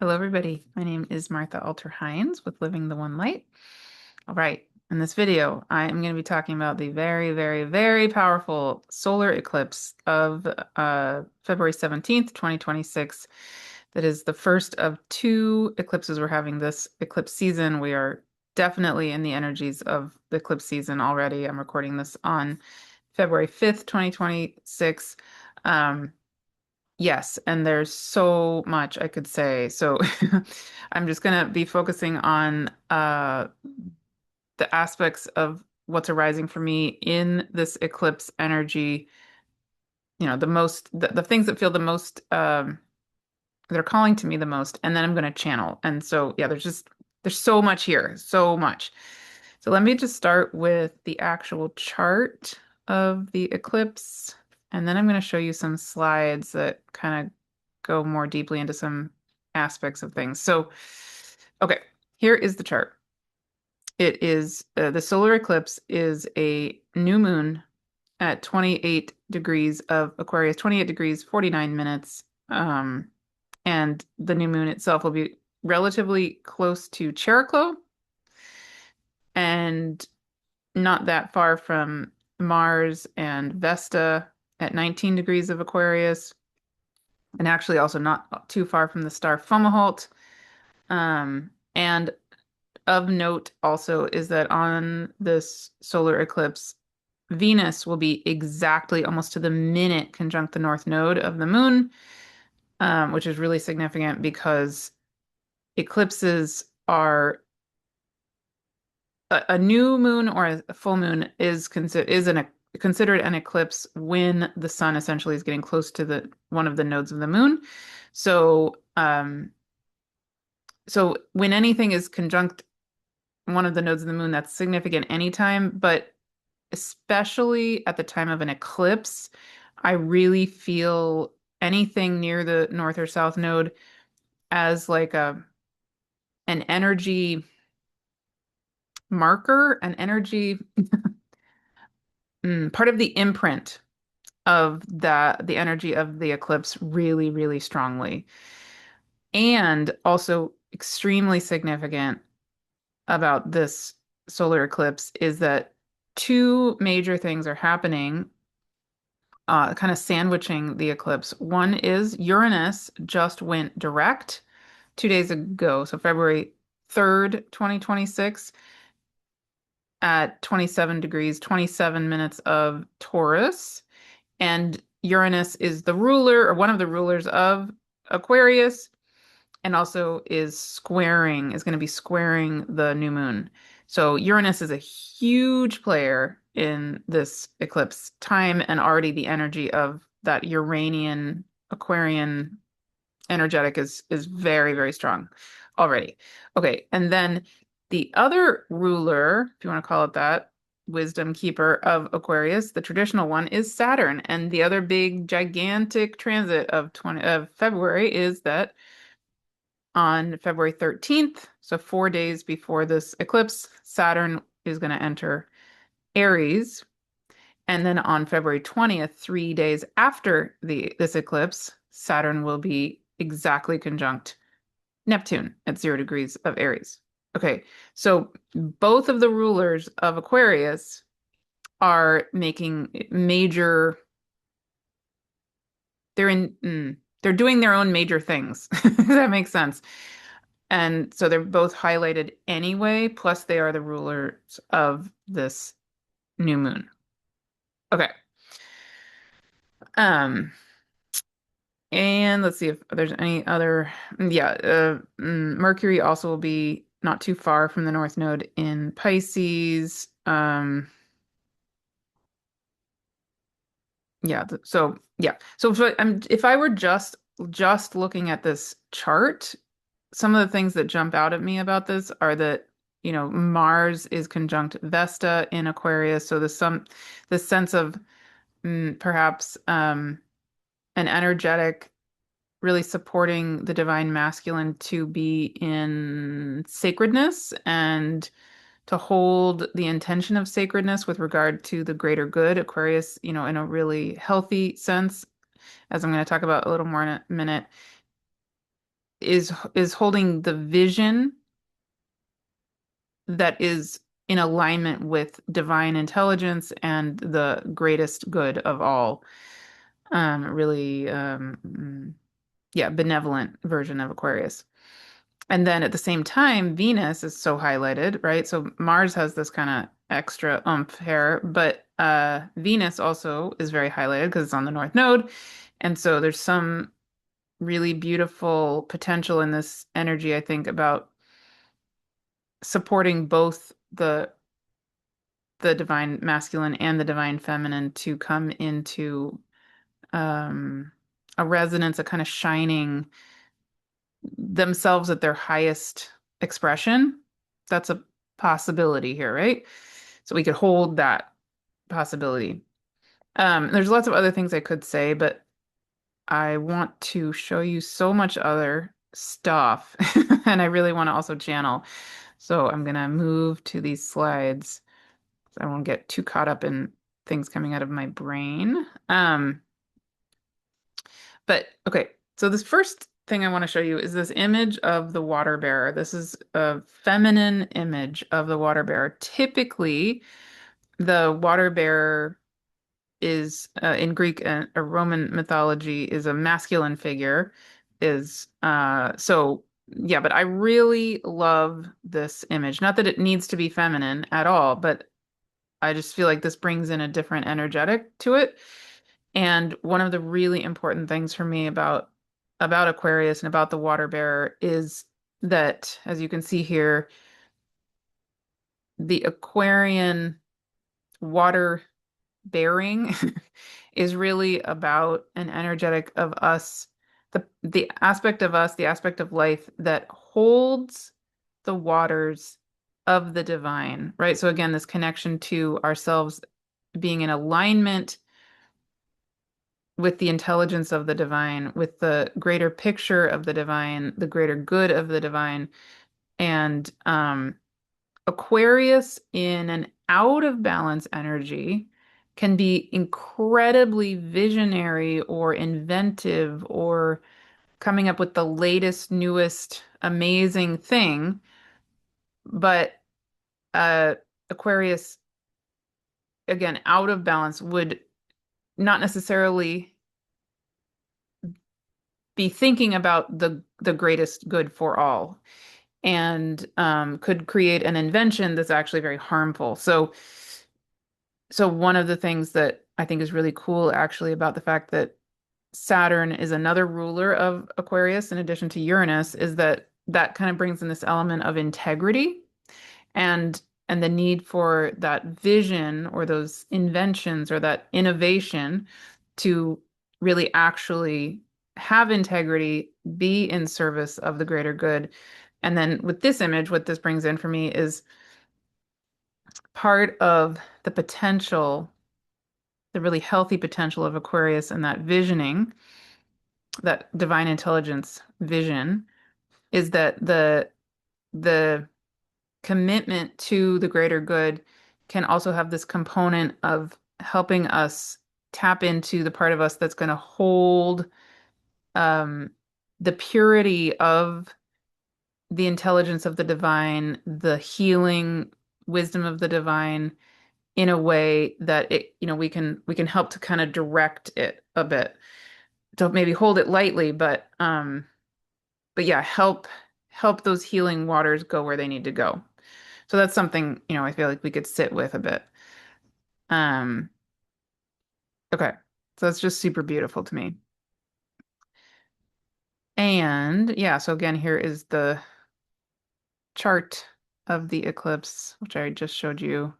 Hello, everybody. My name is Martha Alter Hines with Living the One Light. All right. In this video, I am going to be talking about the very, very, very powerful solar eclipse of February 17th, 2026. That is the first of two eclipses we're having this eclipse season. We are definitely in the energies of the eclipse season already. I'm recording this on February 5th, 2026. Yes, and there's so much I could say. So I'm just going to be focusing on the aspects of what's arising for me in this eclipse energy, the things that feel the most that are calling to me the most, and then I'm going to channel. And so yeah, there's so much here, so much. So let me just start with the actual chart of the eclipse, and then I'm going to show you some slides that kind of go more deeply into some aspects of things. So, okay, here is the chart. It is the solar eclipse is a new moon at 28 degrees of Aquarius, 28 degrees, 49 minutes. And the new moon itself will be relatively close to Chariklo and not that far from Mars and Vesta at 19 degrees of Aquarius, and actually also not too far from the star Fomalhaut. And of note also is that on this solar eclipse, Venus will be exactly almost to the minute conjunct the north node of the moon, which is really significant because eclipses are a new moon or a full moon is considered an eclipse when the sun essentially is getting close to the one of the nodes of the moon. So, so when anything is conjunct one of the nodes of the moon, that's significant anytime, but especially at the time of an eclipse, I really feel anything near the north or south node as like an energy marker, an energy part of the imprint of the energy of the eclipse really, really strongly. And also extremely significant about this solar eclipse is that two major things are happening, kind of sandwiching the eclipse. One is Uranus just went direct 2 days ago, so February 3rd, 2026, at 27 degrees, 27 minutes of Taurus. And Uranus is the ruler or one of the rulers of Aquarius and also is going to be squaring the new moon. So Uranus is a huge player in this eclipse time and already the energy of that Uranian Aquarian energetic is very, very strong already. Okay, and then the other ruler, if you want to call it that, wisdom keeper of Aquarius, the traditional one is Saturn. And the other big gigantic transit of February is that on February 13th, so 4 days before this eclipse, Saturn is going to enter Aries. And then on February 20th, 3 days after this eclipse, Saturn will be exactly conjunct Neptune at 0 degrees of Aries. Okay, so both of the rulers of Aquarius are making major, they're doing their own major things. If that makes sense. And so they're both highlighted anyway, plus they are the rulers of this new moon. Okay. Um, and let's see if there's any other, yeah, Mercury also will be not too far from the North Node in Pisces. Yeah, so yeah. So if I were just looking at this chart, some of the things that jump out at me about this are that, Mars is conjunct Vesta in Aquarius, so the sense of perhaps an energetic really supporting the divine masculine to be in sacredness and to hold the intention of sacredness with regard to the greater good. Aquarius, in a really healthy sense, as I'm going to talk about a little more in a minute, is holding the vision that is in alignment with divine intelligence and the greatest good of all. Really, yeah, benevolent version of Aquarius. And then at the same time, Venus is so highlighted, right? So Mars has this kind of extra oomph here, but Venus also is very highlighted because it's on the North Node. And so there's some really beautiful potential in this energy, I think, about supporting both the divine masculine and the divine feminine to come into um, a resonance, a kind of shining themselves at their highest expression. That's a possibility here, right? So we could hold that possibility. There's lots of other things I could say, but I want to show you so much other stuff, and I really want to also channel. So I'm gonna move to these slides. So I won't get too caught up in things coming out of my brain. But okay, so this first thing I want to show you is this image of the water bearer. This is a feminine image of the water bearer. Typically, the water bearer is in Greek and Roman mythology is a masculine figure. Is so yeah, but I really love this image. Not that it needs to be feminine at all, but I just feel like this brings in a different energetic to it. And one of the really important things for me about Aquarius and about the water bearer is that, as you can see here, the Aquarian water bearing is really about an energetic of us, the aspect of us, the aspect of life that holds the waters of the divine, right? So again, this connection to ourselves being in alignment with the intelligence of the divine, with the greater picture of the divine, the greater good of the divine. And Aquarius in an out of balance energy can be incredibly visionary or inventive or coming up with the latest, newest, amazing thing. But uh, Aquarius, again, out of balance would not necessarily be thinking about the greatest good for all and could create an invention that's actually very harmful. So one of the things that I think is really cool actually about the fact that Saturn is another ruler of Aquarius in addition to Uranus is that that kind of brings in this element of integrity and the need for that vision or those inventions or that innovation to really actually have integrity, be in service of the greater good. And then with this image, what this brings in for me is part of the potential, the really healthy potential of Aquarius and that visioning, that divine intelligence vision, is that the commitment to the greater good can also have this component of helping us tap into the part of us that's going to hold um, the purity of the intelligence of the divine, the healing wisdom of the divine in a way that it, we can help to kind of direct it a bit. Don't maybe hold it lightly, but yeah, help those healing waters go where they need to go. So that's something, I feel like we could sit with a bit. Um, okay. So it's just super beautiful to me. And yeah, so again, here is the chart of the eclipse, which I just showed you.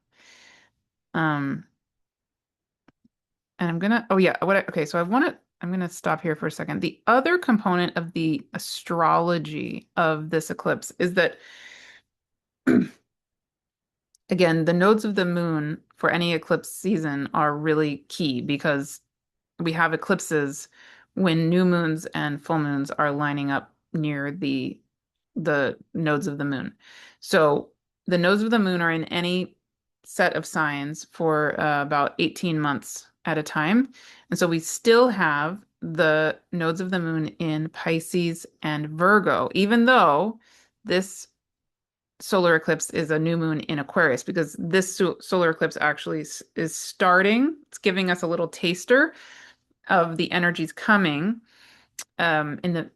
Um, and oh yeah, okay, so I'm gonna stop here for a second. The other component of the astrology of this eclipse is that, again, the nodes of the moon for any eclipse season are really key because we have eclipses when new moons and full moons are lining up near the nodes of the moon. So the nodes of the moon are in any set of signs for about 18 months at a time. And so we still have the nodes of the moon in Pisces and Virgo, even though this solar eclipse is a new moon in Aquarius, because this solar eclipse actually is starting. It's giving us a little taster of the energies coming in the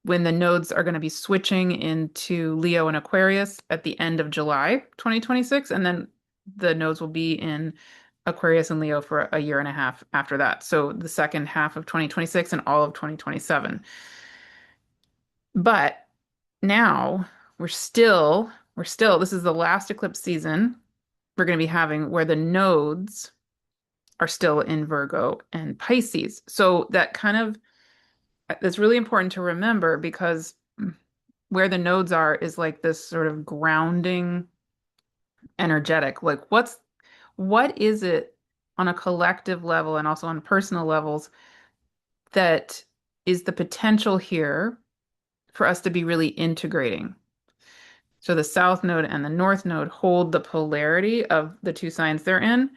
when the nodes are going to be switching into Leo and Aquarius at the end of July 2026, and then the nodes will be in Aquarius and Leo for a year and a half after that. So the second half of 2026 and all of 2027. But now we're still, this is the last eclipse season we're going to be having where the nodes are still in Virgo and Pisces. So that kind of that's really important to remember because where the nodes are is like this sort of grounding energetic. Like what is it on a collective level and also on personal levels that is the potential here for us to be really integrating? So the south node and the north node hold the polarity of the two signs they're in.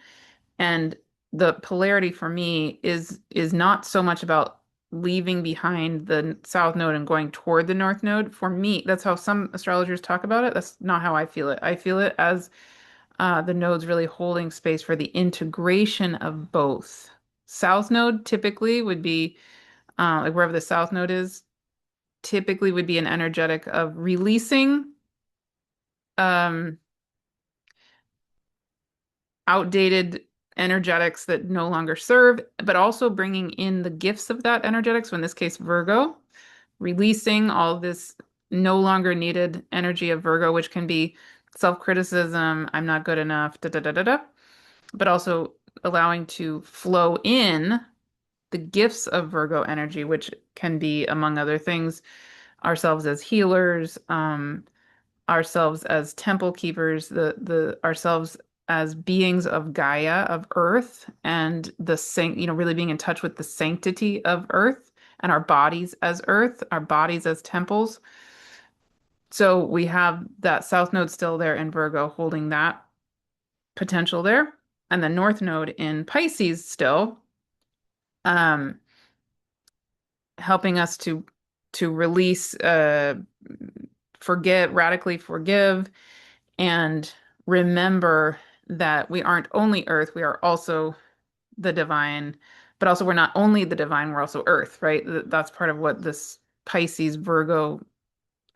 And the polarity for me is not so much about leaving behind the south node and going toward the north node. For me, that's how some astrologers talk about it. That's not how I feel it. I feel it as the nodes really holding space for the integration of both. South node typically would be like wherever the south node is, typically would be an energetic of releasing um, outdated energetics that no longer serve, but also bringing in the gifts of that energetic. So in this case, Virgo, releasing all this no longer needed energy of Virgo, which can be self-criticism, I'm not good enough, da da da da da, but also allowing to flow in the gifts of Virgo energy, which can be, among other things, ourselves as healers, ourselves as temple keepers, the ourselves as beings of Gaia, of Earth, and really being in touch with the sanctity of Earth and our bodies as Earth, our bodies as temples. So we have that South Node still there in Virgo holding that potential there, and the North Node in Pisces still, um, helping us to release, forget, radically forgive, and remember that we aren't only Earth, we are also the divine, but also we're not only the divine, we're also Earth, right? That's part of what this Pisces Virgo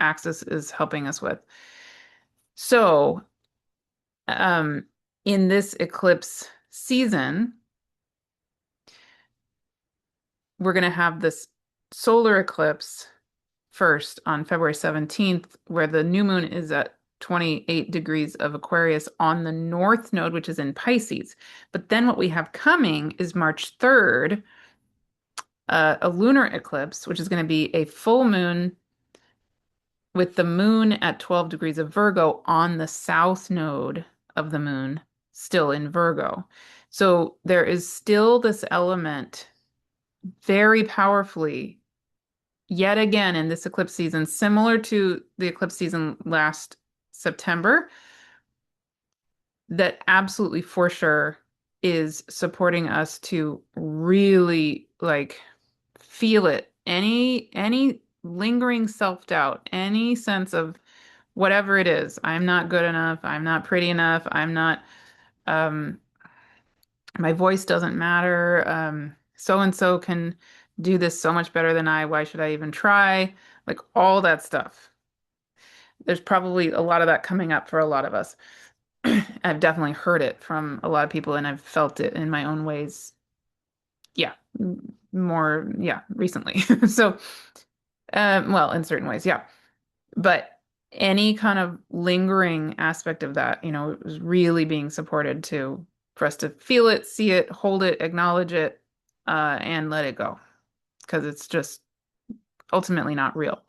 axis is helping us with. So, um, in this eclipse season, we're going to have this solar eclipse first on February 17th, where the new moon is at 28 degrees of Aquarius on the north node, which is in Pisces. But then what we have coming is March 3rd, a lunar eclipse, which is going to be a full moon with the moon at 12 degrees of Virgo on the south node of the moon, still in Virgo. So there is still this element very powerfully yet again in this eclipse season, similar to the eclipse season last September, that absolutely for sure is supporting us to really like feel it. Any lingering self-doubt, any sense of whatever it is, I'm not good enough, I'm not pretty enough, I'm not um my voice doesn't matter, so and so can do this so much better than I, why should I even try? Like all that stuff. There's probably a lot of that coming up for a lot of us. I've definitely heard it from a lot of people and I've felt it in my own ways. Yeah, more, yeah, recently. So, well, in certain ways, yeah. But any kind of lingering aspect of that, is really being supported to for us to feel it, see it, hold it, acknowledge it, and let it go. Because it's just ultimately not real.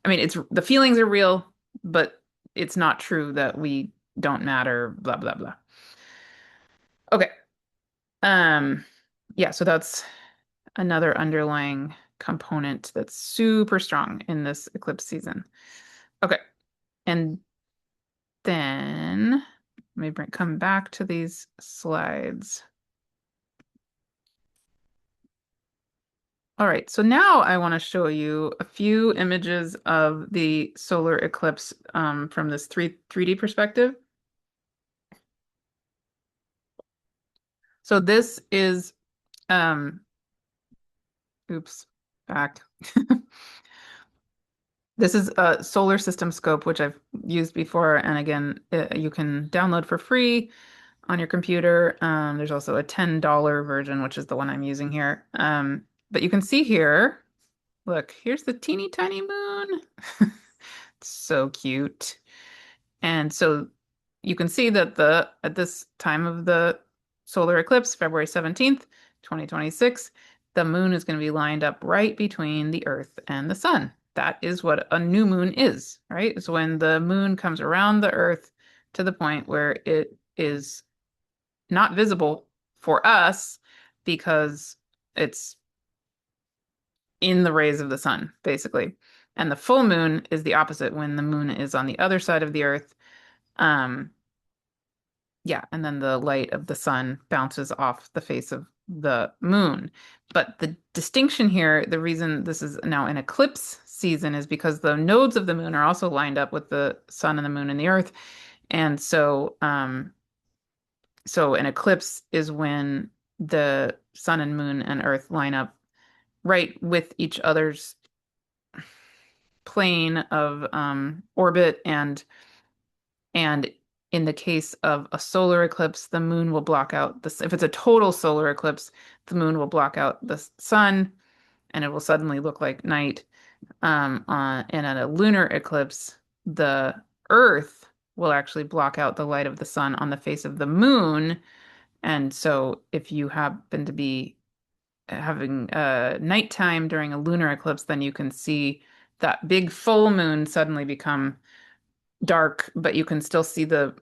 I mean, it's the feelings are real, but it's not true that we don't matter, blah, blah, blah. Okay. Um, yeah, so that's another underlying component that's super strong in this eclipse season. Okay. And then let me come back to these slides. All right, so now I want to show you a few images of the solar eclipse from this 3D perspective. So this is, um, oops, back. This is a solar system scope, which I've used before. And again, you can download for free on your computer. There's also a $10 version, which is the one I'm using here. But you can see here, look, here's the teeny tiny moon. So cute. And so you can see that the at this time of the solar eclipse, February 17th, 2026, the moon is going to be lined up right between the Earth and the sun. That is what a new moon is, right? It's when the moon comes around the Earth to the point where it is not visible for us because it's in the rays of the sun, basically. And the full moon is the opposite when the moon is on the other side of the Earth. Um, yeah, and then the light of the sun bounces off the face of the moon. But the distinction here, the reason this is now an eclipse season is because the nodes of the moon are also lined up with the sun and the moon and the earth. And so an eclipse is when the sun and moon and earth line up right with each other's plane of orbit and in the case of a solar eclipse, the moon will block out the, if it's a total solar eclipse, the moon will block out the sun and it will suddenly look like night. And at a lunar eclipse, the earth will actually block out the light of the sun on the face of the moon. And so if you happen to be having nighttime during a lunar eclipse, then you can see that big full moon suddenly become dark, but you can still see the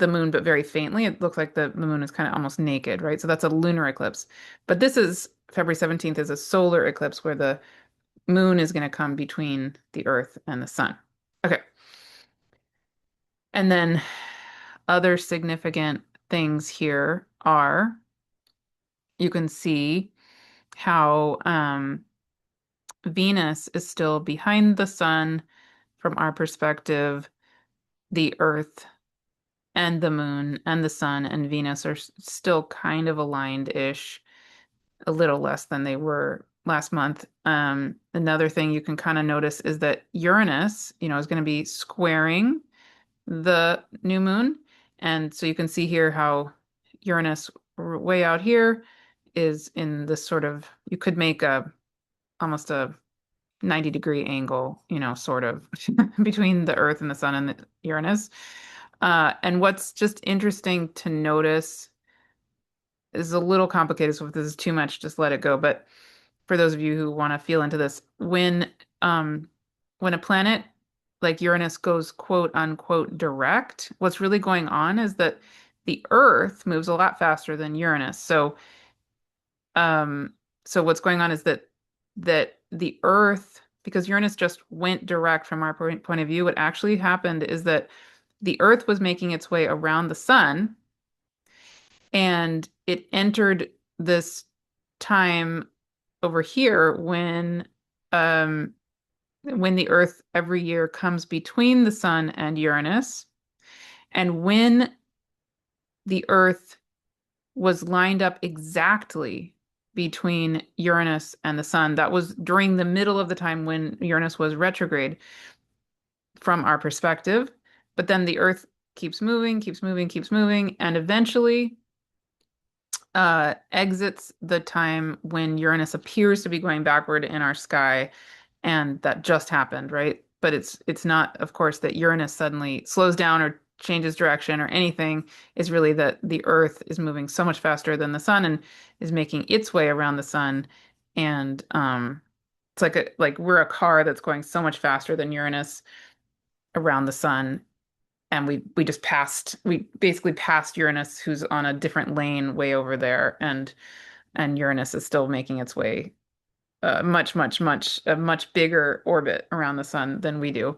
moon, but very faintly. It looks like the moon is kind of almost naked, right? So that's a lunar eclipse. But this is February 17th is a solar eclipse where the moon is going to come between the Earth and the sun. Okay. And then other significant things here are you can see how Venus is still behind the sun from our perspective. The Earth and the moon and the sun and Venus are still kind of aligned-ish, a little less than they were last month. Another thing you can kind of notice is that Uranus, is going to be squaring the new moon. And so you can see here how Uranus way out here is in this sort of, you could make almost a 90-degree angle, sort of between the Earth and the sun and the Uranus. And what's just interesting to notice is a little complicated, so if this is too much, just let it go. But for those of you who want to feel into this, when a planet like Uranus goes quote unquote direct, what's really going on is that the Earth moves a lot faster than Uranus. Um, so what's going on is that the Earth, because Uranus just went direct from our point of view, what actually happened is that the Earth was making its way around the sun, and it entered this time over here when the Earth every year comes between the sun and Uranus, and when the Earth was lined up exactly between Uranus and the sun, that was during the middle of the time when Uranus was retrograde from our perspective. But then the Earth keeps moving, keeps moving, keeps moving, and eventually exits the time when Uranus appears to be going backward in our sky, and that just happened, right? But it's not, of course, that Uranus suddenly slows down or changes direction or anything. It's really that the Earth is moving so much faster than the sun and is making its way around the sun, and it's like we're a car that's going so much faster than Uranus around the sun, and we basically passed Uranus, who's on a different lane way over there, and Uranus is still making its way a much bigger orbit around the sun than we do.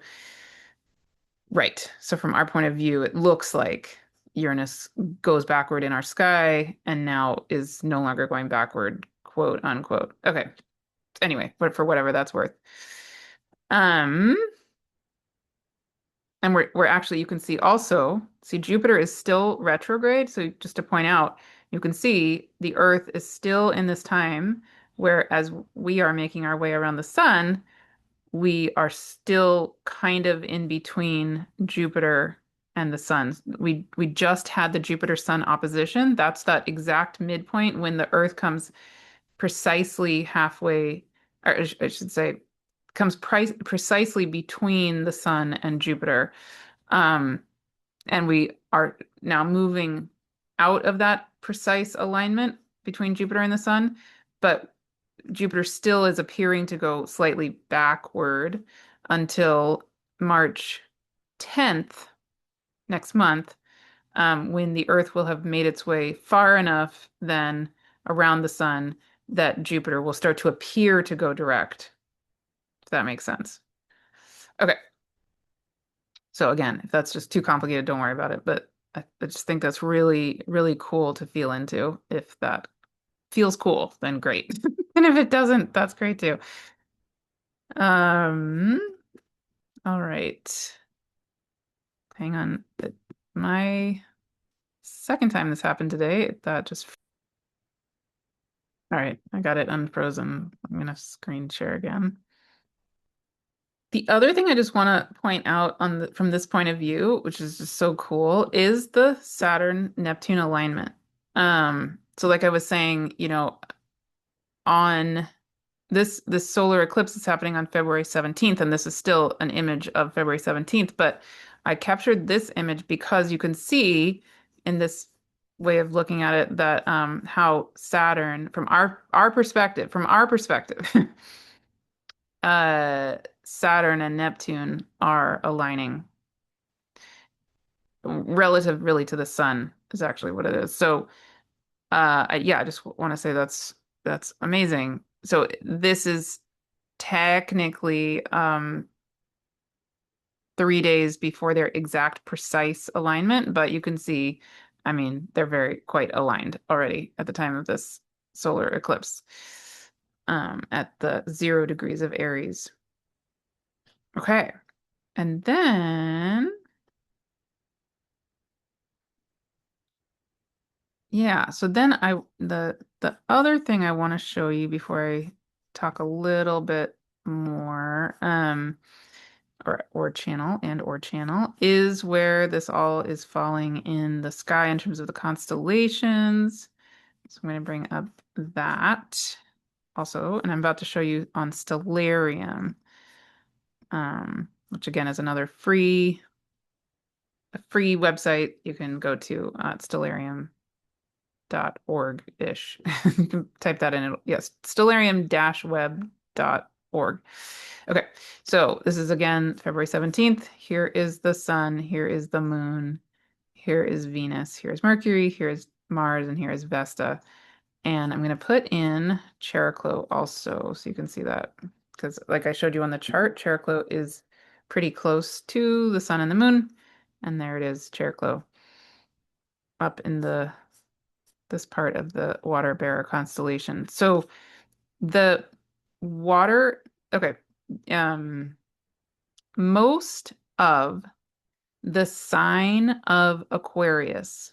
Right. So from our point of view, it looks like Uranus goes backward in our sky and now is no longer going backward, quote unquote. Okay. anyway, but for whatever that's worth. Um, and we're actually, you can see also, see Jupiter is still retrograde. So just to point out, you can see the Earth is still in this time where as we are making our way around the sun, we are still kind of in between Jupiter and the sun. We just had the Jupiter Sun opposition. That's that exact midpoint when the Earth comes precisely halfway, or I should say, comes precisely between the sun and Jupiter. Um, and we are now moving out of that precise alignment between Jupiter and the sun, but Jupiter still is appearing to go slightly backward until March 10th, next month, when the Earth will have made its way far enough then around the sun that Jupiter will start to appear to go direct, if that makes sense. Okay. So again, if that's just too complicated, don't worry about it. But I just think that's really, really cool to feel into. If that feels cool, then great. And if it doesn't, that's great too. Um, all right. Hang on. My second time this happened today, that just all right, I got it unfrozen. I'm gonna screen share again. The other thing I just want to point out from this point of view, which is just so cool, is the Saturn Neptune alignment. So like I was saying, on this solar eclipse is happening on February 17th, and this is still an image of February 17th, but I captured this image because you can see in this way of looking at it that how Saturn, from our perspective, uh, Saturn and Neptune are aligning relative really to the sun is actually what it is. So yeah, I just want to say that's amazing. So this is technically 3 days before their exact precise alignment, but you can see, I mean, they're very quite aligned already at the time of this solar eclipse, at the 0 degrees of Aries. Okay. And then, yeah, so then the other thing I want to show you before I talk a little bit more, or channel is where this all is falling in the sky in terms of the constellations. So I'm going to bring up that also, and I'm about to show you on Stellarium, which again is another free website you can go to at stellarium.org-ish. You can type that in. Yes, stellarium-web.org. Okay, so this is again February 17th. Here is the sun, here is the moon, here is Venus, here's Mercury, here's Mars, and here is Vesta. And I'm going to put in Chariklo also so you can see that. Because like I showed you on the chart, Chariklo is pretty close to the sun and the moon. And there it is, Chariklo, up in this part of the water bearer constellation. So the water, okay, most of the sign of Aquarius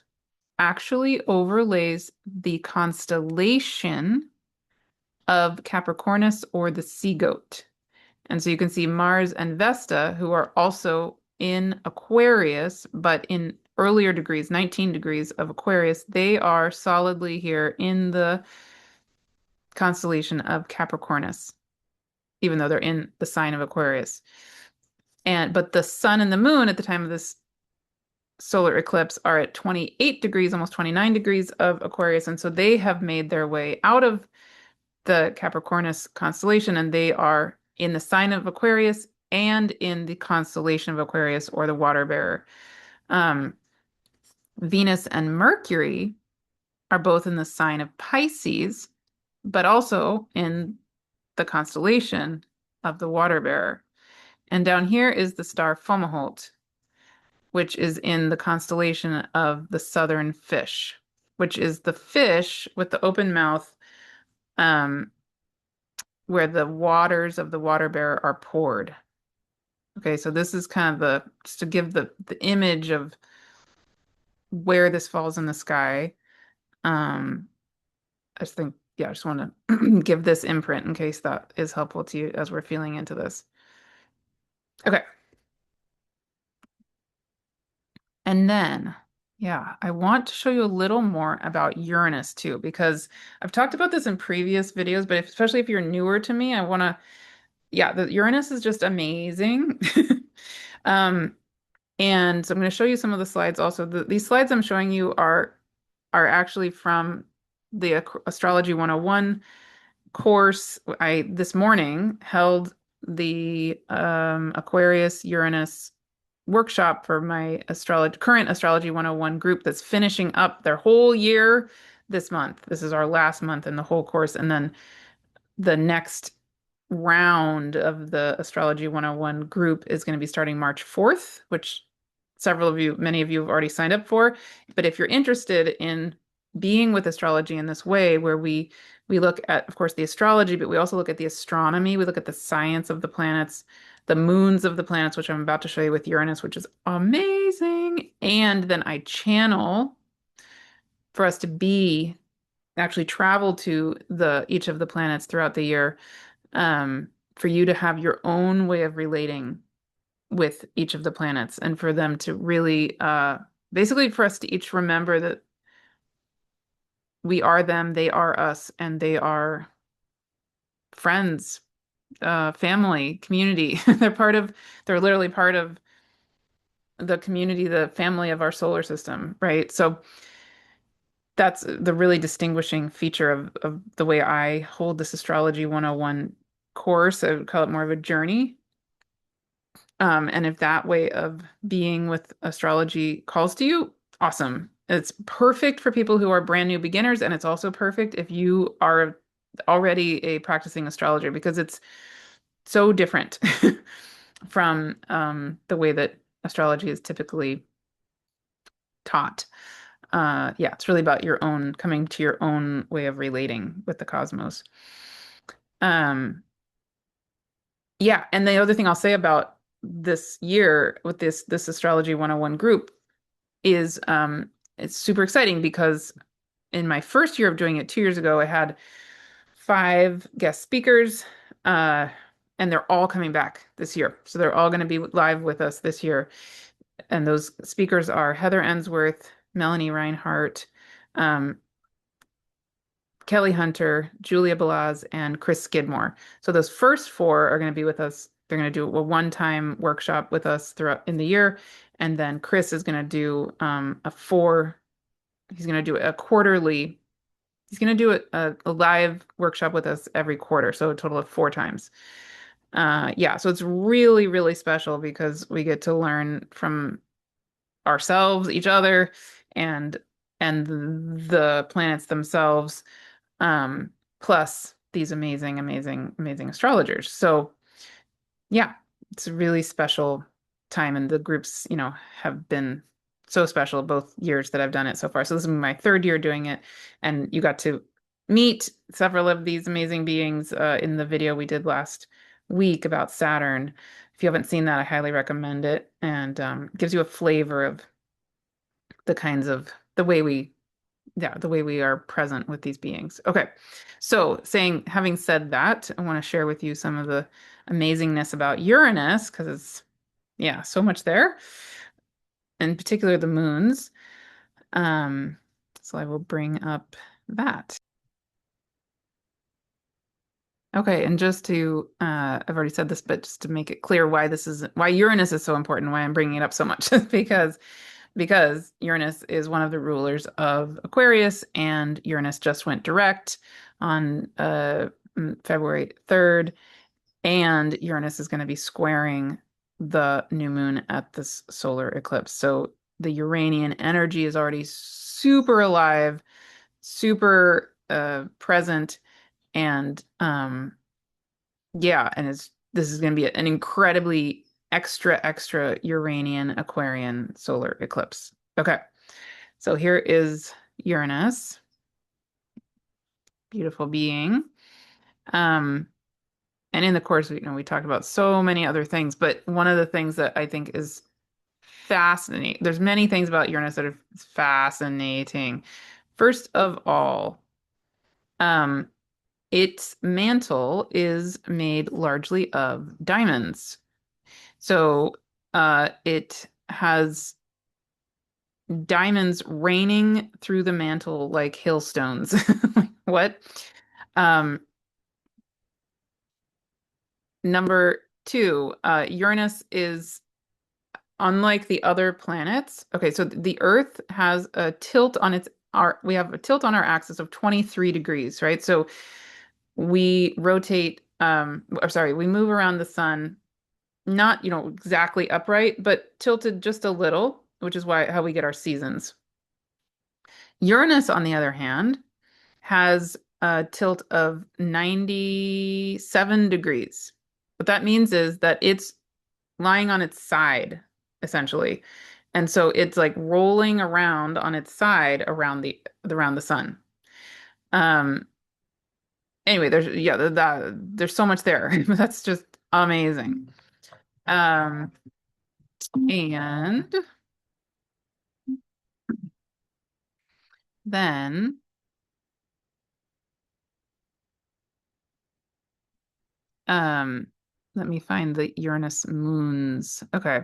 actually overlays the constellation of Capricornus or the sea goat. And so you can see Mars and Vesta, who are also in Aquarius, but in earlier degrees, 19 degrees of Aquarius, they are solidly here in the constellation of Capricornus, even though they're in the sign of Aquarius. But the sun and the moon at the time of this solar eclipse are at 28 degrees, almost 29 degrees of Aquarius. And so they have made their way out of the Capricornus constellation, and they are in the sign of Aquarius and in the constellation of Aquarius or the water bearer. Venus and Mercury are both in the sign of Pisces, but also in the constellation of the water bearer. And down here is the star Fomalhaut, which is in the constellation of the southern fish, which is the fish with the open mouth, where the waters of the water bearer are poured. Okay, so this is kind of just to give the image of where this falls in the sky. Um, I just think, yeah, I just want to give this imprint in case that is helpful to you as we're feeling into this. Okay. And then, yeah, I want to show you a little more about Uranus too, because I've talked about this in previous videos, but especially if you're newer to me, I want to, yeah, the Uranus is just amazing. Um, and so I'm going to show you some of the slides also. These slides I'm showing you are actually from the Astrology 101 course. I this morning held the Aquarius Uranus workshop for my current Astrology 101 group that's finishing up their whole year this month. This is our last month in the whole course, and then the next round of the Astrology 101 group is going to be starting March 4th, which many of you have already signed up for. But if you're interested in being with astrology in this way, where we look at, of course, the astrology, but we also look at the astronomy, we look at the science of the planets, the moons of the planets, which I'm about to show you with Uranus, which is amazing. And then I channel for us to be actually travel to the each of the planets throughout the year, for you to have your own way of relating with each of the planets and for them to really basically for us to each remember that we are them, they are us, and they are friends, family, community. They're literally part of the community, the family of our solar system, right? So that's the really distinguishing feature of the way I hold this Astrology 101 course. I would call it more of a journey. And if that way of being with astrology calls to you, awesome. It's perfect for people who are brand new beginners, and it's also perfect if you are already a practicing astrologer because it's so different from the way that astrology is typically taught. Yeah, it's really about your own coming to your own way of relating with the cosmos. Um, yeah, and the other thing I'll say about this year with this Astrology 101 group is it's super exciting because in my first year of doing it 2 years ago, I had 5 guest speakers, uh, and they're all coming back this year. So they're all going to be live with us this year. And those speakers are Heather Ensworth, Melanie Reinhart, um, Kelly Hunter, Julia Balaz, and Chris Skidmore. So those first four are going to be with us. They're going to do a one-time workshop with us throughout in the year. And then Chris is going to do he's going to do a quarterly, he's going to do a live workshop with us every quarter. So a total of 4 times. Yeah, so it's really, really special because we get to learn from ourselves, each other, and the planets themselves, um, plus these amazing, amazing, amazing astrologers. So yeah, it's a really special time, and the groups, have been so special both years that I've done it so far. So this is my third year doing it, and you got to meet several of these amazing beings in the video we did last week about Saturn. If you haven't seen that, I highly recommend it, and gives you a flavor of the kinds of the way we yeah, the way we are present with these beings. Okay. So, having said that, I want to share with you some of the amazingness about Uranus because it's, yeah, so much there, in particular the moons. Um, so I will bring up that. Okay, and just to, I've already said this, but just to make it clear why Uranus is so important, why I'm bringing it up so much, is because Uranus is one of the rulers of Aquarius, and Uranus just went direct on February 3rd, and Uranus is going to be squaring the new moon at this solar eclipse. So the Uranian energy is already super alive, super present, and yeah, and this is going to be an incredibly extra Uranian Aquarian solar eclipse. Okay, so here is Uranus, beautiful being. Um, And in the course, we talked about so many other things, but one of the things that I think is fascinating, there's many things about Uranus that are fascinating. First of all, um, its mantle is made largely of diamonds. So it has diamonds raining through the mantle like hailstones. Like, what? Um, number two, Uranus is unlike the other planets. Okay, so the Earth has a tilt on we have a tilt on our axis of 23 degrees, right? So we rotate, or sorry, we move around the sun, not, exactly upright, but tilted just a little, which is why how we get our seasons. Uranus, on the other hand, has a tilt of 97 degrees. What that means is that it's lying on its side, essentially. And so it's like rolling around on its side around the sun. Um, anyway, there's so much there. That's just amazing. Um, and then um, let me find the Uranus moons. Okay.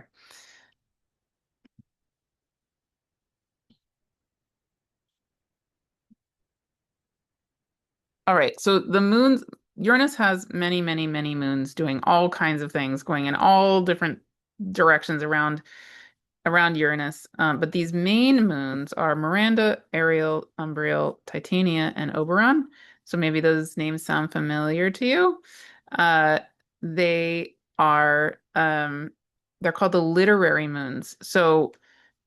All right. So the moons, Uranus has many, many, many moons doing all kinds of things, going in all different directions around Uranus. But these main moons are Miranda, Ariel, Umbriel, Titania, and Oberon. So maybe those names sound familiar to you. Uh, they are they're called the literary moons. So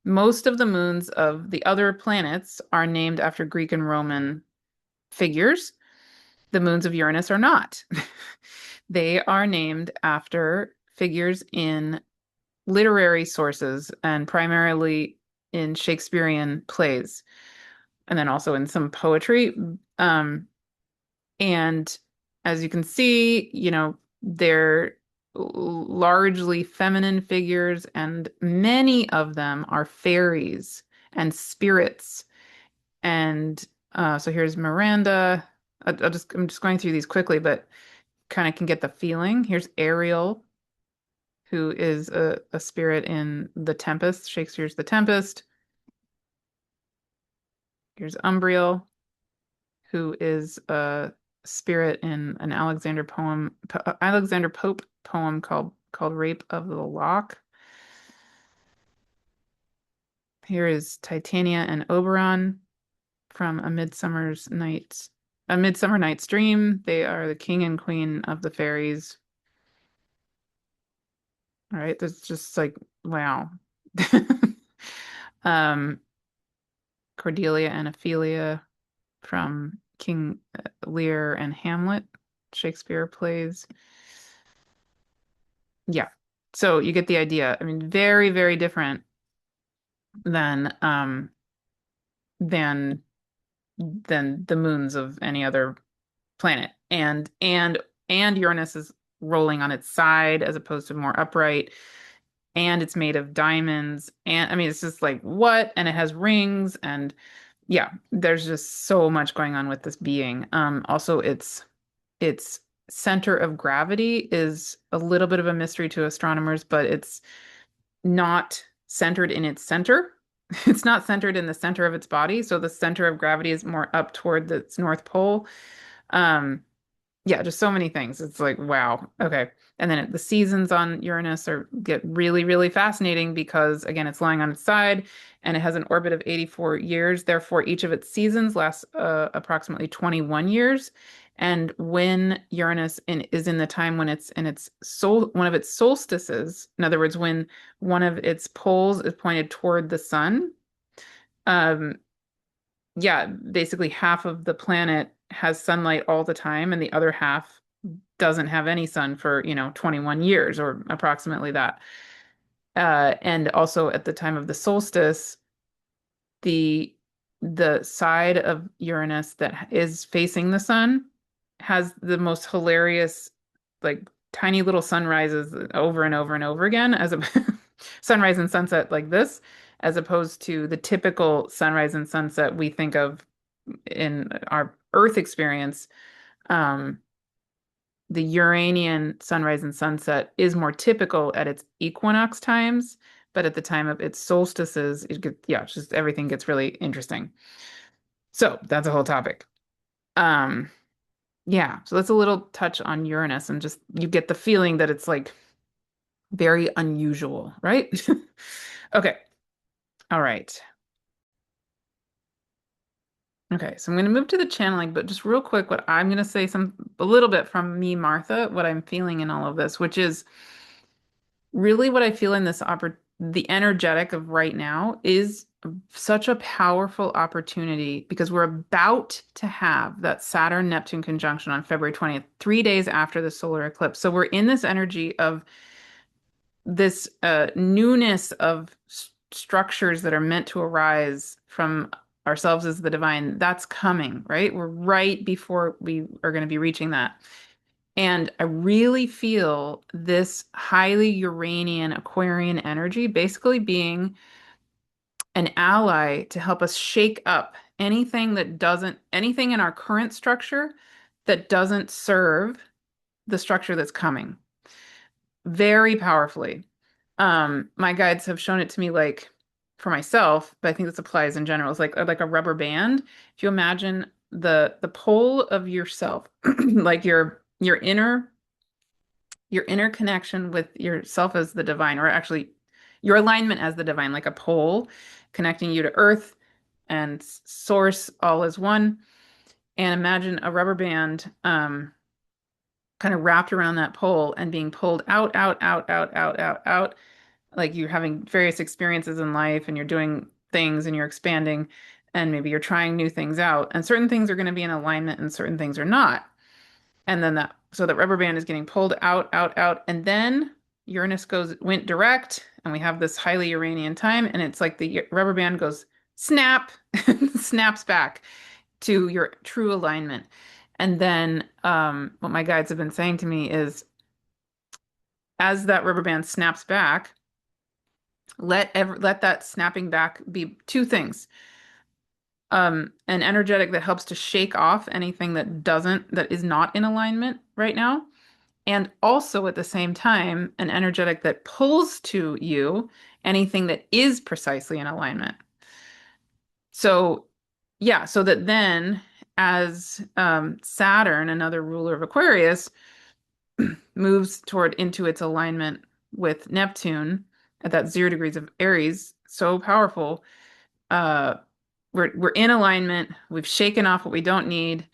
most of the moons of the other planets are named after Greek and Roman figures. The moons of Uranus are not. They are named after figures in literary sources and primarily in Shakespearean plays, and then also in some poetry. And as you can see, they're largely feminine figures, and many of them are fairies and spirits. And so here's Miranda. I'm just going through these quickly, but kind of can get the feeling. Here's Ariel, who is a spirit in The Tempest, Shakespeare's The Tempest. Here's Umbriel, who is a spirit in an Alexander Pope poem called Rape of the Lock. Here is Titania and Oberon from A Midsummer Night's Dream. They are the king and queen of the fairies. All right, that's just like wow. Um, Cordelia and Ophelia from King Lear and Hamlet, Shakespeare plays. Yeah. So you get the idea. I mean, very, very different than than than the moons of any other planet. And Uranus is rolling on its side as opposed to more upright. And it's made of diamonds. And I mean, it's just like what? And it has rings. And yeah, there's just so much going on with this being. Also, its center of gravity is a little bit of a mystery to astronomers, but it's not centered in its center. It's not centered in the center of its body. So the center of gravity is more up toward its North Pole. Um, yeah, just so many things. It's like, wow. Okay. And then the seasons on Uranus get really, really fascinating because again, it's lying on its side and it has an orbit of 84 years. Therefore, each of its seasons lasts approximately 21 years. And when is in the time when it's in one of its solstices, in other words, when one of its poles is pointed toward the sun, um, yeah, basically half of the planet has sunlight all the time, and the other half doesn't have any sun for, 21 years or approximately that. And also at the time of the solstice, the the side of Uranus that is facing the sun has the most hilarious. like tiny little sunrises over and over and over again as a sunrise and sunset like this, as opposed to the typical sunrise and sunset we think of in our Earth experience. Um, the Uranian sunrise and sunset is more typical at its equinox times, but at the time of its solstices, yeah, just everything gets really interesting. So that's a whole topic. Um, yeah, so that's a little touch on Uranus, and just you get the feeling that it's like very unusual, right? Okay, all right. Okay, so I'm going to move to the channeling, but just real quick, what I'm going to say a little bit from me, Martha, what I'm feeling in all of this, which is really what I feel in the energetic of right now is such a powerful opportunity because we're about to have that Saturn Neptune conjunction on February 20th, 3 days after the solar eclipse. So we're in this energy of this newness of structures that are meant to arise from ourselves as the divine. That's coming, right? We're right before we are going to be reaching that. And I really feel this highly Uranian Aquarian energy basically being an ally to help us shake up anything in our current structure that doesn't serve the structure that's coming very powerfully. My guides have shown it to me like for myself, but I think this applies in general. It's like a rubber band. If you imagine the pole of yourself, like your inner connection with yourself as the divine, or actually your alignment as the divine, like a pole connecting you to earth and source all as one. And imagine a rubber band kind of wrapped around that pole and being pulled out, out, out, out, out, out, out. Like you're having various experiences in life and you're doing things and you're expanding and maybe you're trying new things out. And certain things are going to be in alignment and certain things are not. And then so that rubber band is getting pulled out, out, out, and then Uranus went direct, and we have this highly Uranian time, and it's like the rubber band goes snap, snaps back to your true alignment. And then what my guides have been saying to me is, as that rubber band snaps back, let that snapping back be two things. An energetic that helps to shake off anything that is not in alignment right now. And also at the same time, an energetic that pulls to you anything that is precisely in alignment. So, yeah, so that then as Saturn, another ruler of Aquarius, moves toward into its alignment with Neptune at that 0 degrees of Aries, so powerful. Uh, we're in alignment. We've shaken off what we don't need.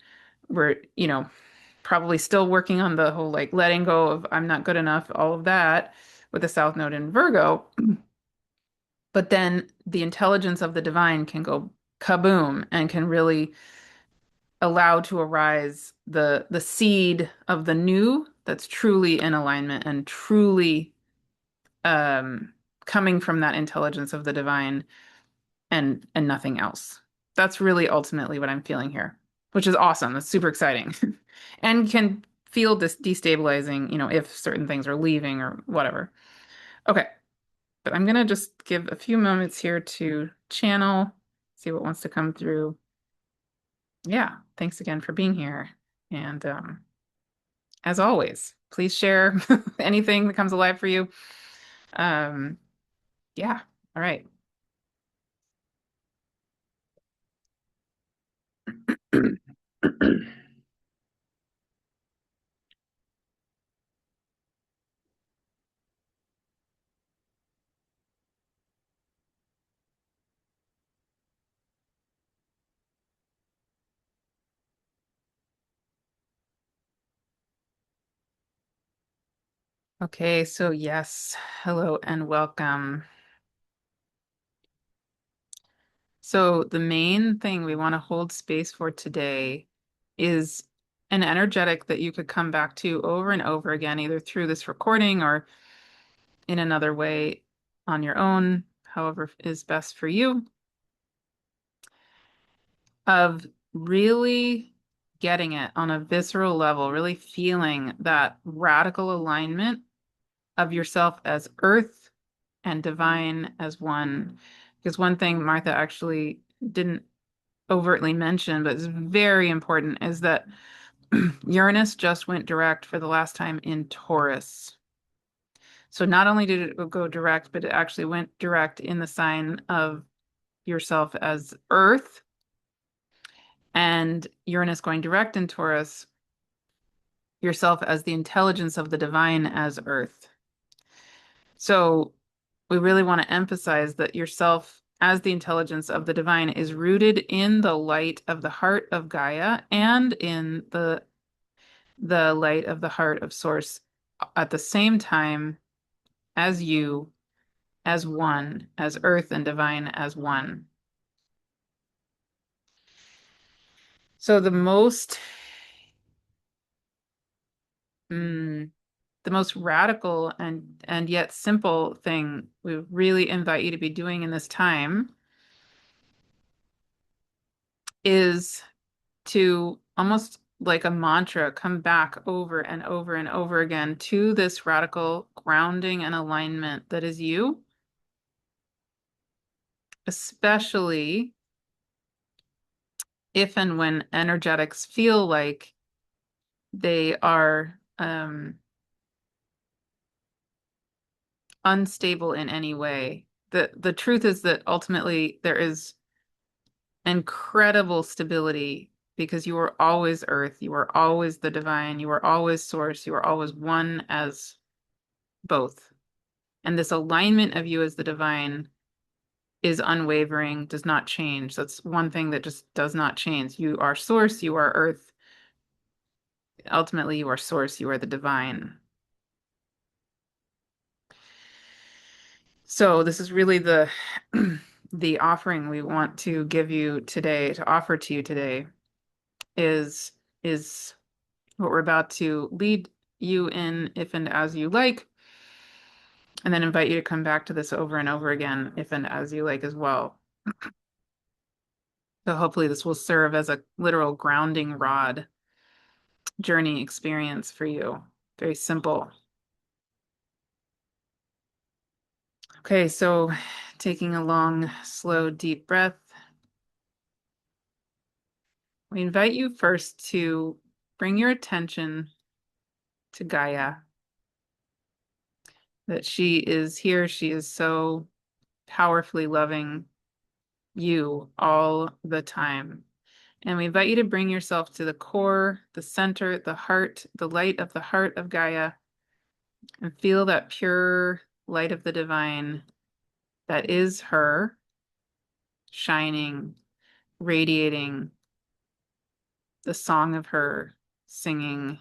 We're, probably still working on the whole like letting go of I'm not good enough, all of that with the South Node in Virgo. But then the intelligence of the divine can go kaboom and can really allow to arise the seed of the new that's truly in alignment and truly um coming from that intelligence of the divine and nothing else. That's really ultimately what I'm feeling here, which is awesome. That's super exciting. And can feel destabilizing, if certain things are leaving or whatever. Okay, but I'm gonna just give a few moments here to channel, see what wants to come through. Yeah, thanks again for being here. And as always, please share anything that comes alive for you. Um, yeah, all right. Okay, so yes, hello and welcome. So the main thing we want to hold space for today is an energetic that you could come back to over and over again, either through this recording or in another way on your own, however is best for you, of really getting it on a visceral level, really feeling that radical alignment of yourself as earth and divine as one. Because one thing Martha actually didn't overtly mention, but is very important, is that Uranus just went direct for the last time in Taurus. So not only did it go direct, but it actually went direct in the sign of yourself as Earth, and Uranus going direct in Taurus, yourself as the intelligence of the divine as Earth. So we really want to emphasize that yourself as the intelligence of the divine is rooted in the light of the heart of Gaia and in the light of the heart of Source at the same time as you, as one, as Earth and divine as one. So mm, the most radical and yet simple thing we really invite you to be doing in this time is to almost like a mantra come back over and over and over again to this radical grounding and alignment that is you, especially if and when energetics feel like they are unstable in any way. The truth is that ultimately there is incredible stability because you are always earth, you are always the divine, you are always source, you are always one as both. And this alignment of you as the divine is unwavering, does not change. That's one thing that just does not change. You are source, you are earth. Ultimately, you are source, you are the divine. So this is really the the offering we want to give you today, to offer to you today, is what we're about to lead you in if and as you like, and then invite you to come back to this over and over again if and as you like as well. So hopefully this will serve as a literal grounding rod journey experience for you. Very simple. Okay, so taking a long, slow, deep breath. We invite you first to bring your attention to Gaia, that she is here. She is so powerfully loving you all the time. And we invite you to bring yourself to the core, the center, the heart, the light of the heart of Gaia, and feel that pure light of the divine that is her, shining, radiating, the song of her, singing,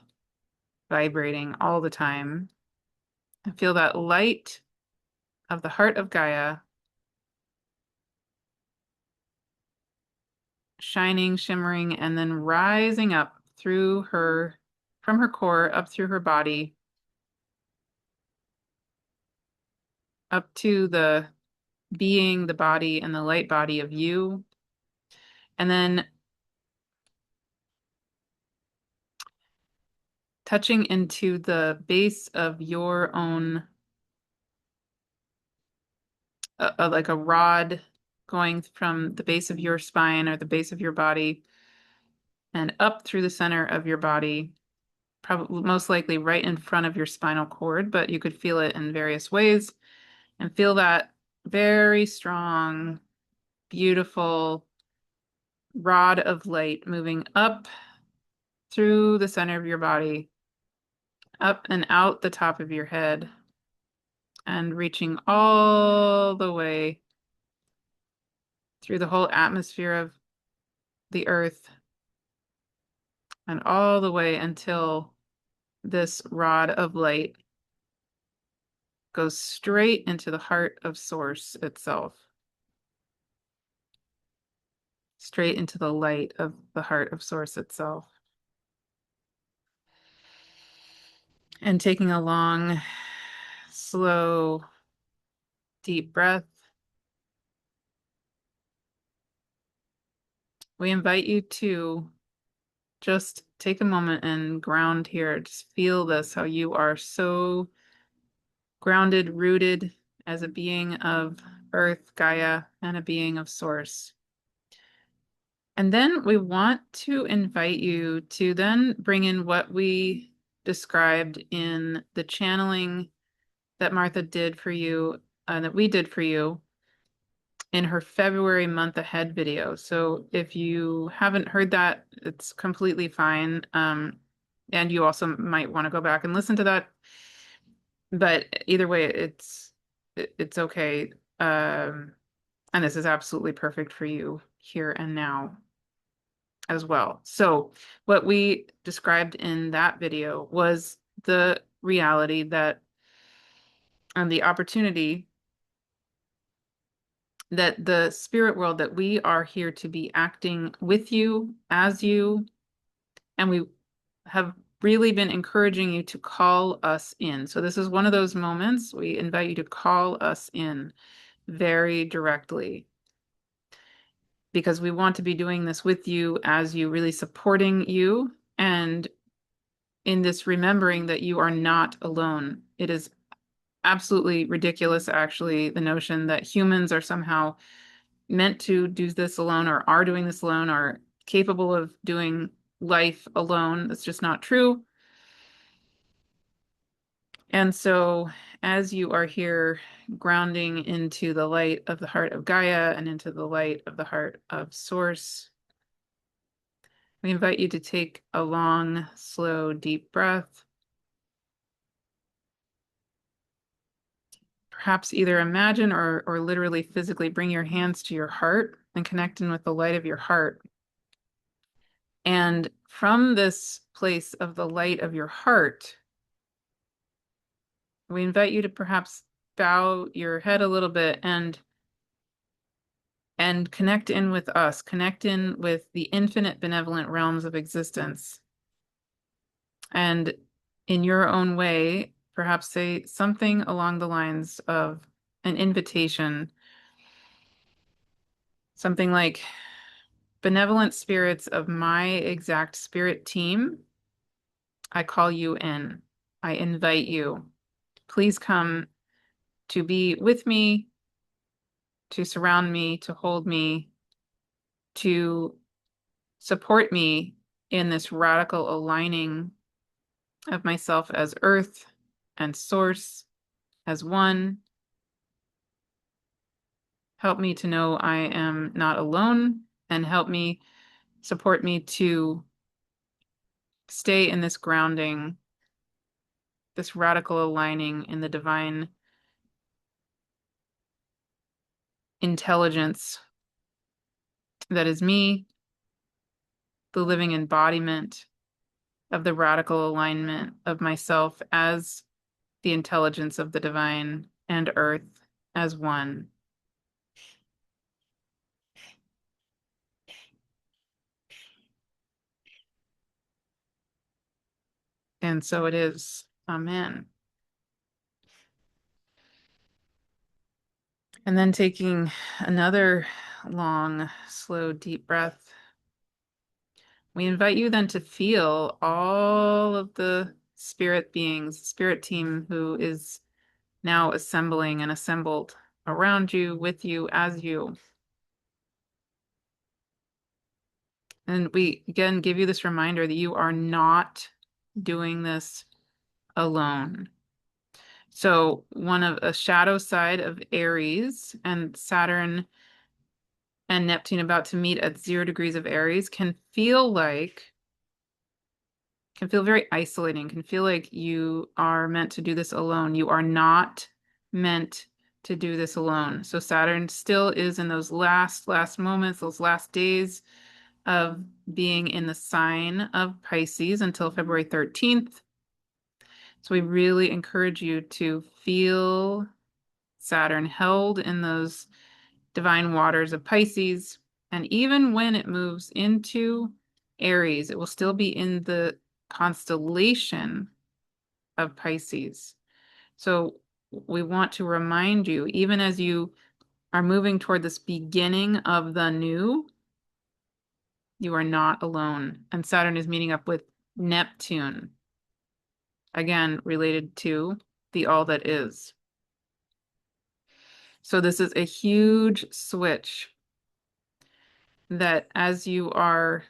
vibrating all the time. And feel that light of the heart of Gaia shining, shimmering, and then rising up through her, from her core, up through her body, up to the being, the body, and the light body of you. And then touching into the base of your own, like a rod going from the base of your spine or the base of your body and up through the center of your body, probably most likely right in front of your spinal cord, but you could feel it in various ways and feel that very strong, beautiful rod of light moving up through the center of your body, up and out the top of your head, and reaching all the way through the whole atmosphere of the earth and all the way until this rod of light goes straight into the heart of Source itself, straight into the light of the heart of Source itself. And taking a long, slow, deep breath, we invite you to just take a moment and ground here. Just feel this, how you are so grounded, rooted as a being of Earth, Gaia, and a being of Source. And then we want to invite you to then bring in what we described in the channeling that Martha did for you, that we did for you in her February month ahead video. So if you haven't heard that, it's completely fine. And you also might want to go back and listen to that. But either way, it's okay. And this is absolutely perfect for you here and now as well. So what we described in that video was the reality that and the opportunity that the spirit world, that we are here to be acting with you, as you, and we have really been encouraging you to call us in. So this is one of those moments we invite you to call us in very directly, because we want to be doing this with you, as you, really supporting you, and in this remembering that you are not alone. It is absolutely ridiculous, actually, the notion that humans are somehow meant to do this alone, or are doing this alone, or capable of doing life alone. That's just not true. And so as you are here grounding into the light of the heart of Gaia and into the light of the heart of Source, we invite you to take a long, slow, deep breath. Perhaps either imagine or literally physically bring your hands to your heart and connect in with the light of your heart. And from this place of the light of your heart, we invite you to perhaps bow your head a little bit and connect in with us, connect in with the infinite benevolent realms of existence. And in your own way, perhaps say something along the lines of an invitation, something like, benevolent spirits of my exact spirit team, I call you in. I invite you. Please come to be with me, to surround me, to hold me, to support me in this radical aligning of myself as Earth and Source as one. Help me to know I am not alone, and help me, support me to stay in this grounding, this radical aligning in the divine intelligence that is me, the living embodiment of the radical alignment of myself as the intelligence of the divine and Earth as one. And so it is. Amen. And then taking another long, slow, deep breath, we invite you then to feel all of the spirit beings, spirit team who is now assembling and assembled around you, with you, as you. And we again give you this reminder that you are not doing this alone. So one of a shadow side of Aries, and Saturn and Neptune about to meet at 0 degrees of Aries, can feel very isolating, can feel like you are meant to do this alone. You are not meant to do this alone. So Saturn still is in those last moments, those last days of being in the sign of Pisces until February 13th. So we really encourage you to feel Saturn held in those divine waters of Pisces. And even when it moves into Aries, it will still be in the constellation of Pisces. So we want to remind you, even as you are moving toward this beginning of the new, You are not alone. And Saturn is meeting up with Neptune, again, related to the all that is. So this is a huge switch that as you are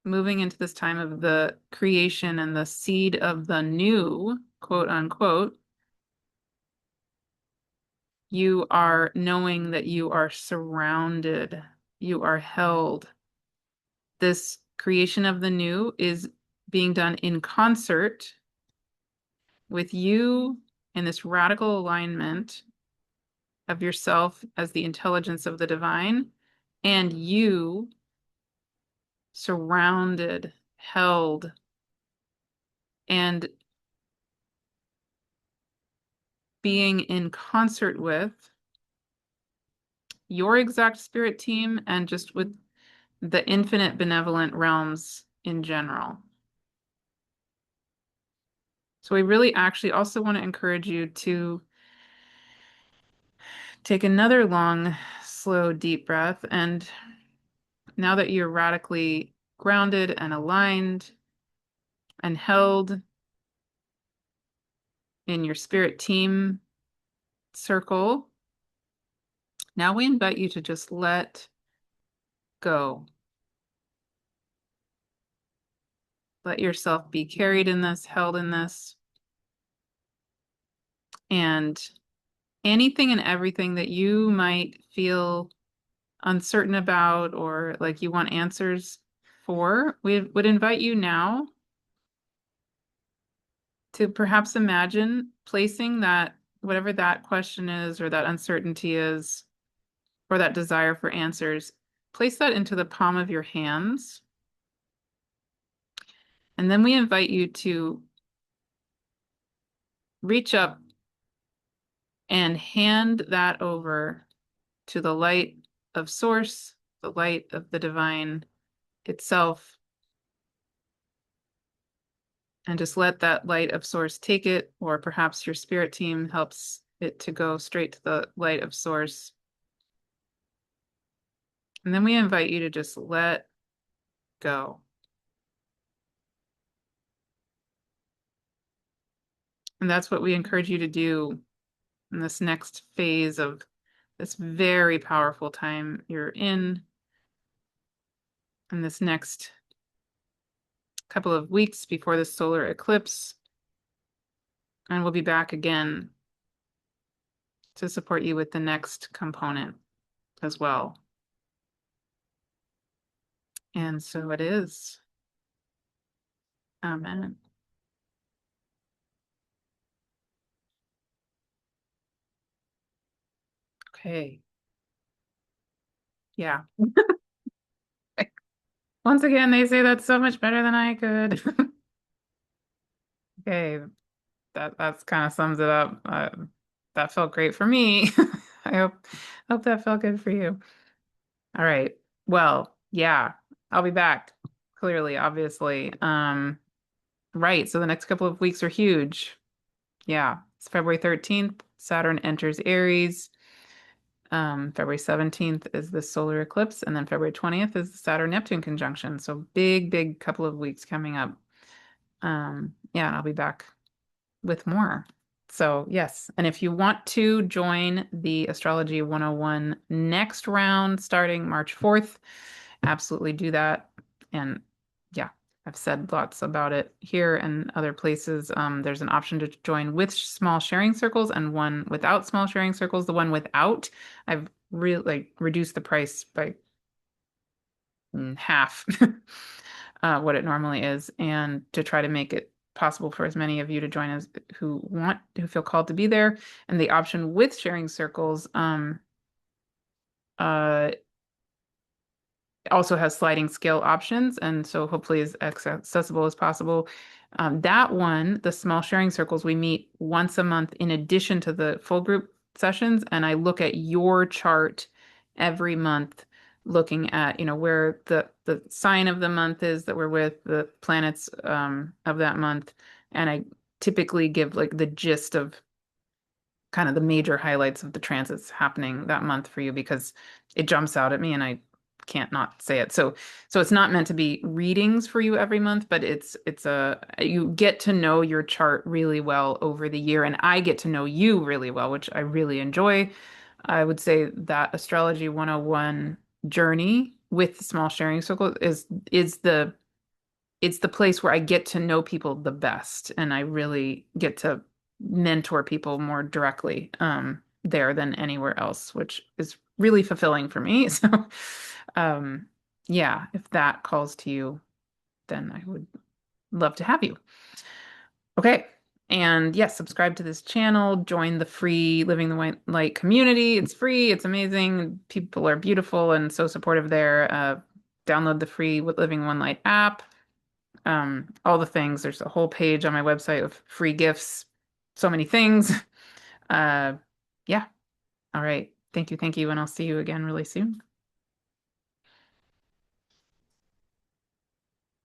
moving into this time of the creation and the seed of the new, quote unquote, you are knowing that you are surrounded, you are held. This creation of the new is being done in concert with you in this radical alignment of yourself as the intelligence of the divine, and you surrounded, held, and being in concert with your exact spirit team and just with the infinite benevolent realms in general. So we really actually also want to encourage you to take another long, slow, deep breath. And now that you're radically grounded and aligned and held in your spirit team circle, now we invite you to just let go. Let yourself be carried in this, held in this. And anything and everything that you might feel uncertain about or like you want answers for, we would invite you now to perhaps imagine placing that, whatever that question is or that uncertainty is, or that desire for answers, place that into the palm of your hands. And then we invite you to reach up and hand that over to the light of source, the light of the divine itself, and just let that light of source take it, or perhaps your spirit team helps it to go straight to the light of source. And then we invite you to just let go. And that's what we encourage you to do in this next phase of this very powerful time you're in this next couple of weeks before the solar eclipse. And we'll be back again to support you with the next component as well. And so it is. Amen. Okay. Yeah. Once again, they say that's so much better than I could. Okay, that's kind of sums it up. That felt great for me. I hope that felt good for you. All right. Well, yeah, I'll be back. Clearly, obviously. Right. So the next couple of weeks are huge. Yeah. It's February 13th. Saturn enters Aries. February 17th is the solar eclipse, and then February 20th is the Saturn-Neptune conjunction. So big, big couple of weeks coming up. Yeah, and I'll be back with more. So yes, and if you want to join the Astrology 101 next round starting March 4th, absolutely do that. And yeah, I've said lots about it here and other places. There's an option to join with small sharing circles and one without small sharing circles. The one without, I've really like reduced the price by half what it normally is, and to try to make it possible for as many of you to join as who feel called to be there. And the option with sharing circles uh, also has sliding scale options, and so hopefully as accessible as possible. That one, the small sharing circles, we meet once a month in addition to the full group sessions, and I look at your chart every month, looking at, where the sign of the month is that we're with, the planets of that month, and I typically give like the gist of kind of the major highlights of the transits happening that month for you because it jumps out at me and I can't not say it. So it's not meant to be readings for you every month, but it's a you get to know your chart really well over the year, and I get to know you really well, which I really enjoy. I would say that Astrology 101 journey with the small sharing circle is the it's the place where I get to know people the best, and I really get to mentor people more directly there than anywhere else, which is really fulfilling for me. So, um, yeah, if that calls to you, then I would love to have you. Okay. And yes, subscribe to this channel, join the free Living the White Light community. It's free, it's amazing. People are beautiful and so supportive there. Download the free Living One Light app. All the things. There's a whole page on my website of free gifts, so many things. Uh, yeah. All right. Thank you. Thank you. And I'll see you again really soon.